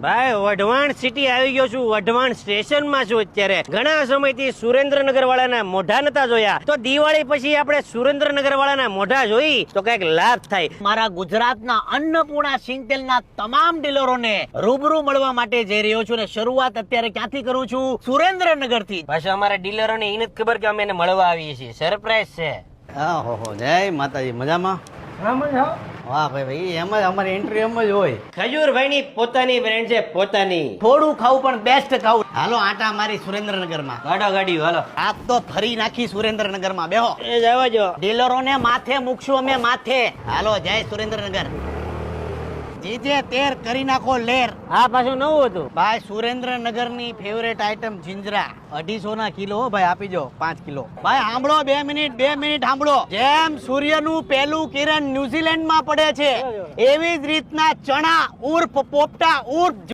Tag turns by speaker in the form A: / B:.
A: ભાઈ વઢવાણ સિટી આવી ગયો છું, વઢવાણ સ્ટેશન માં છું અત્યારે. ઘણા સમયથી સુરેન્દ્રનગર વાળાના મોઢા નતા જોયા, તો દિવાળી પછી આપણે સુરેન્દ્રનગર વાળાના મોઢા જોઈ તો કઈક લાભ થાય.
B: મારા ગુજરાતના અન્નપૂર્ણા સિંગતેલના તમામ ડીલરોને રૂબરૂ મળવા માટે જઈ રહ્યો છું ને શરૂઆત અત્યારે ક્યાંથી કરું છું? સુરેન્દ્રનગર થી.
A: પાછા અમારા ડીલરોને એ નથી ખબર કે અમે એને મળવા આવીએ છીએ, સરપ્રાઈઝ છે.
C: ઓહો જય માતાજી. મજામાં? વાહ ભાઈ એમ જ અમારી એન્ટ્રી એમ જ હોય.
A: ખજૂરભાઈ ની પોતાની બ્રાન્ડ છે, પોતાની.
B: થોડું ખાવું પણ બેસ્ટ ખાવું.
C: હાલો આટા મારી સુરેન્દ્રનગર માં.
A: ગાડો ગાડી હાલો.
C: આપ તો ફરી નાખી સુરેન્દ્રનગર માં. બેહો.
A: એ જવા જો.
B: ડીલરોને માથે મૂકશું અમે માથે.
C: હાલો જય સુરેન્દ્રનગર. જે તેર કરી નાખો લેર.
A: આ પાછું નવું હતું
C: ભાઈ સુરેન્દ્રનગર ની ફેવરેટ આઈટમ જીંજરા 250 ના કિલો. ભાઈ આપી જો 5 કિલો. ભાઈ સાંભળો 2 મિનિટ સાંભળો. જેમ સૂર્યનું પહેલું કિરણ ન્યુઝીલેન્ડ માં પડે છે એવી જ રીતના ચણા ઉર્ફ પોપટા ઉર્ફ